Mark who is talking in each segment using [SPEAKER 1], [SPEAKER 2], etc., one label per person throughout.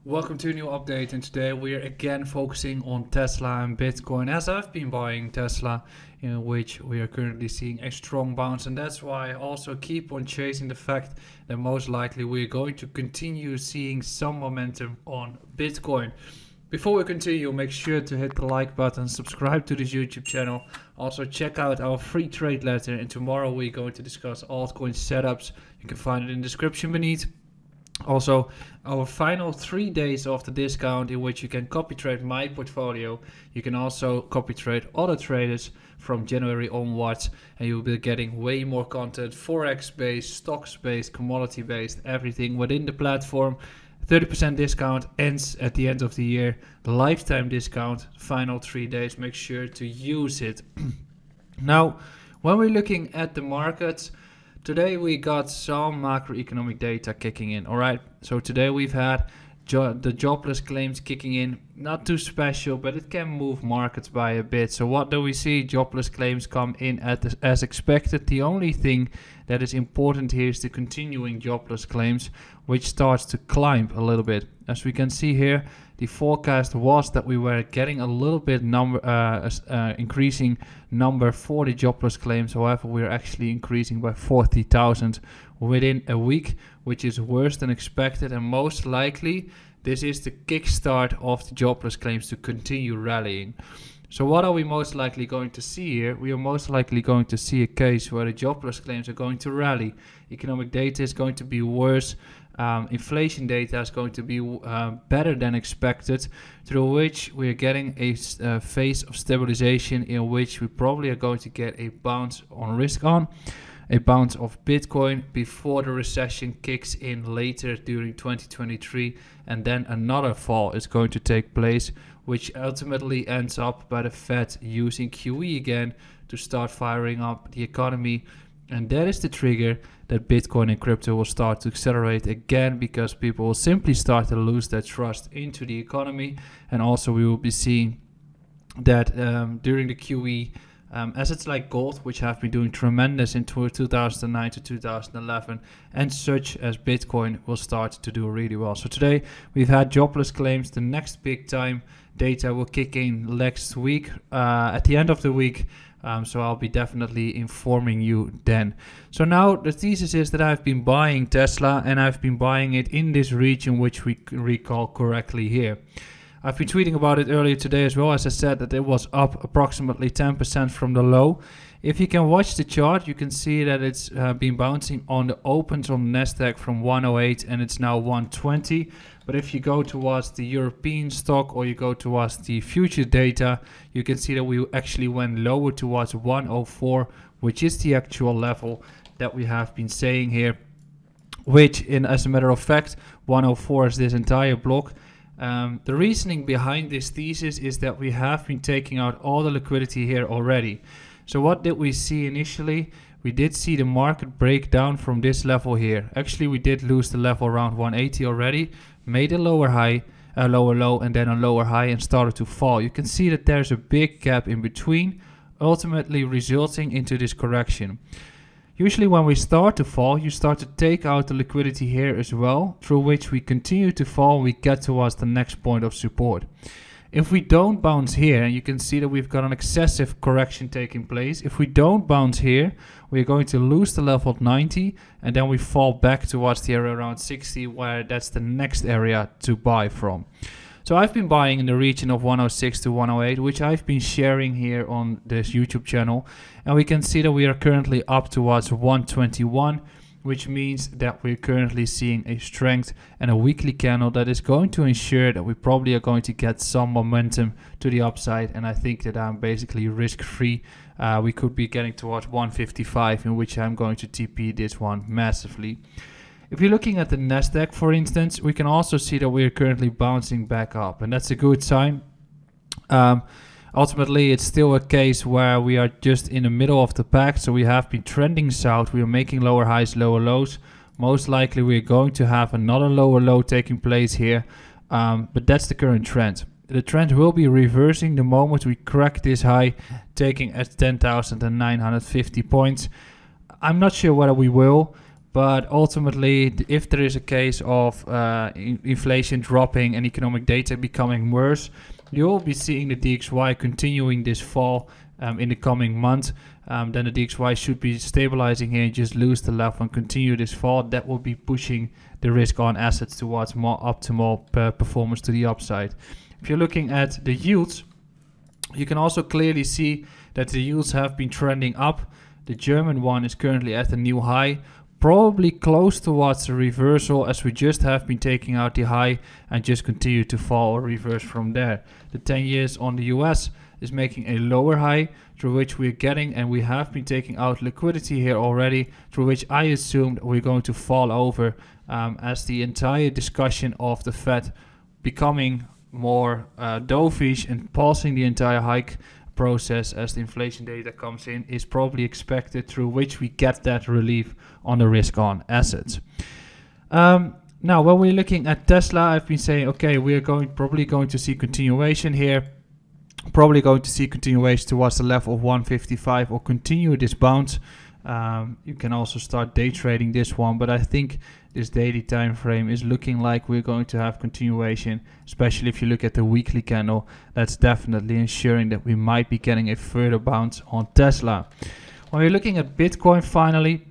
[SPEAKER 1] Welcome to a new update, and today we're again focusing on Tesla and Bitcoin, as I've been buying Tesla, in which we are currently seeing a strong bounce, and that's why I also keep on chasing the fact that most likely we're going to continue seeing some momentum on Bitcoin. Before we continue, make sure to hit the like button, subscribe to this YouTube channel, also check out our free trade letter, and tomorrow we're going to discuss altcoin setups. You can find it in the description beneath. Also, our final 3 days of the discount in which you can copy trade my portfolio. You can also copy trade other traders from January onwards, and you'll be getting way more content, forex based, stocks based, commodity based, everything within the platform. 30% discount ends at the end of the year. The lifetime discount, final 3 days, make sure to use it. Now, when we're looking at the markets, today we got some macroeconomic data kicking in, all right? So today we've had the jobless claims kicking in, not too special, but it can move markets by a bit. So what do we see? Jobless claims come in as expected. The only thing that is important here is the continuing jobless claims, which starts to climb a little bit. As we can see here, the forecast was that we were getting a little bit increasing number for the jobless claims. However, we're actually increasing by 40,000 within a week, which is worse than expected, and most likely this is the kickstart of the jobless claims to continue rallying. So what are we most likely going to see here? We are most likely going to see a case where the jobless claims are going to rally. Economic data is going to be worse. Inflation data is going to be better than expected, through which we are getting a phase of stabilization in which we probably are going to get a bounce on risk on, a bounce of Bitcoin before the recession kicks in later during 2023, and then another fall is going to take place, which ultimately ends up by the Fed using QE again to start firing up the economy. And that is the trigger that Bitcoin and crypto will start to accelerate again, because people will simply start to lose their trust into the economy. And also we will be seeing that during the QE, assets like gold, which have been doing tremendous in 2009 to 2011, and such as Bitcoin, will start to do really well. So today we've had jobless claims. The next big time data will kick in next week, at the end of the week. So I'll be definitely informing you then. So now the thesis is that I've been buying Tesla, and I've been buying it in this region, which we recall correctly here. I've been tweeting about it earlier today as well, as I said that it was up approximately 10% from the low. If you can watch the chart, you can see that it's been bouncing on the opens on Nasdaq from 108, and it's now 120. But if you go towards the European stock, or you go towards the future data, you can see that we actually went lower towards 104, which is the actual level that we have been saying here, which as a matter of fact, 104 is this entire block. The reasoning behind this thesis is that we have been taking out all the liquidity here already. So what did we see initially? We did see the market break down from this level here. Actually, we did lose the level around 180 already, made a lower high, a lower low, and then a lower high, and started to fall. You can see that there's a big gap in between, ultimately resulting into this correction. Usually when we start to fall, you start to take out the liquidity here as well, through which we continue to fall, we get towards the next point of support. If we don't bounce here, and you can see that we've got an excessive correction taking place, if we don't bounce here, we're going to lose the level at 90, and then we fall back towards the area around 60, where that's the next area to buy from. So I've been buying in the region of 106 to 108, which I've been sharing here on this YouTube channel. And we can see that we are currently up towards 121, which means that we're currently seeing a strength and a weekly candle that is going to ensure that we probably are going to get some momentum to the upside. And I think that I'm basically risk-free. We could be getting towards 155, in which I'm going to TP this one massively. If you're looking at the Nasdaq, for instance, we can also see that we're currently bouncing back up, and that's a good sign. Ultimately, it's still a case where we are just in the middle of the pack, so we have been trending south. We are making lower highs, lower lows. Most likely, we're going to have another lower low taking place here, but that's the current trend. The trend will be reversing the moment we crack this high, taking at 10,950 points. I'm not sure whether we will, But ultimately, if there is a case of inflation dropping and economic data becoming worse, you'll be seeing the DXY continuing this fall in the coming month. Then the DXY should be stabilizing here and just lose the level and continue this fall. That will be pushing the risk on assets towards more optimal performance to the upside. If you're looking at the yields, you can also clearly see that the yields have been trending up. The German one is currently at a new high, probably close towards a reversal, as we just have been taking out the high and just continue to fall or reverse from there. The 10 years on the US is making a lower high, through which we're getting, and we have been taking out liquidity here already, through which I assumed we're going to fall over as the entire discussion of the Fed becoming more dovish and pausing the entire hike process as the inflation data comes in is probably expected, through which we get that relief on the risk on assets. Now, when we're looking at Tesla, I've been saying, okay, we are probably going to see continuation here. Probably going to see continuation towards the level of 155 or continue this bounce. You can also start day trading this one, but I think this daily time frame is looking like we're going to have continuation, especially if you look at the weekly candle. That's definitely ensuring that we might be getting a further bounce on Tesla. When we're looking at Bitcoin finally,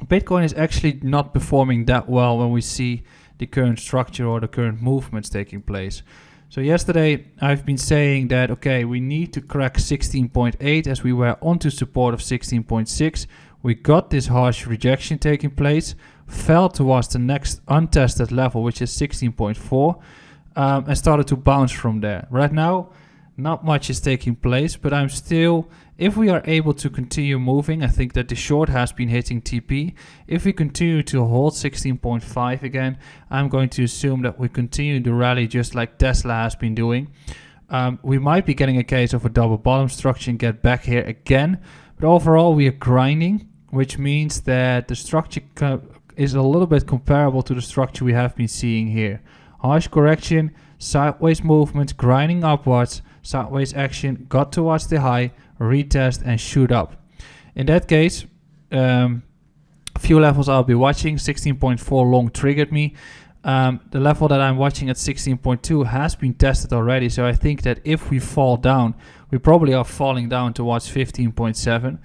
[SPEAKER 1] Bitcoin is actually not performing that well when we see the current structure or the current movements taking place. So yesterday I've been saying that, okay, we need to crack 16.8 as we were onto support of 16.6. We got this harsh rejection taking place, fell towards the next untested level, which is 16.4, and started to bounce from there. Right now, not much is taking place, but I'm still, if we are able to continue moving, I think that the short has been hitting TP. If we continue to hold 16.5 again, I'm going to assume that we continue the rally just like Tesla has been doing. We might be getting a case of a double bottom structure and get back here again. But overall, we are grinding, which means that the structure is a little bit comparable to the structure we have been seeing here. Harsh correction, sideways movement, grinding upwards, sideways action, got towards the high, retest and shoot up. In that case, a few levels I'll be watching. 16.4 long triggered me. The level that I'm watching at 16.2 has been tested already, so I think that if we fall down, we probably are falling down towards 15.7.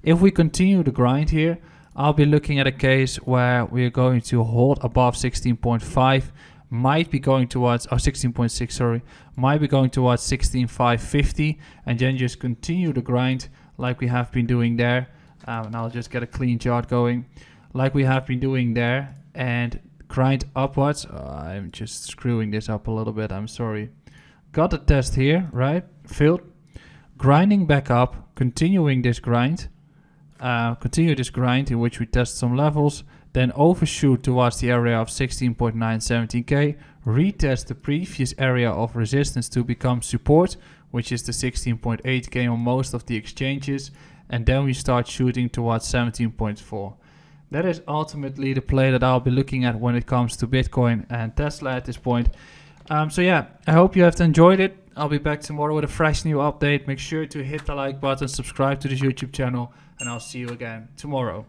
[SPEAKER 1] If we continue the grind here, I'll be looking at a case where we're going to hold above 16.5, might be going towards, 16.6, sorry, might be going towards 16.550, and then just continue the grind like we have been doing there. And I'll just get a clean chart going, like we have been doing there, and grind upwards. I'm just screwing this up a little bit, I'm sorry. Got a test here, right? Failed. Grinding back up, continuing this grind. Continue this grind in which we test some levels, then overshoot towards the area of 16.917k, retest the previous area of resistance to become support, which is the 16.8k on most of the exchanges, and then we start shooting towards 17.4. That is ultimately the play that I'll be looking at when it comes to Bitcoin and Tesla at this point. So yeah, I hope you have enjoyed it. I'll be back tomorrow with a fresh new update. Make sure to hit the like button, subscribe to this YouTube channel, and I'll see you again tomorrow.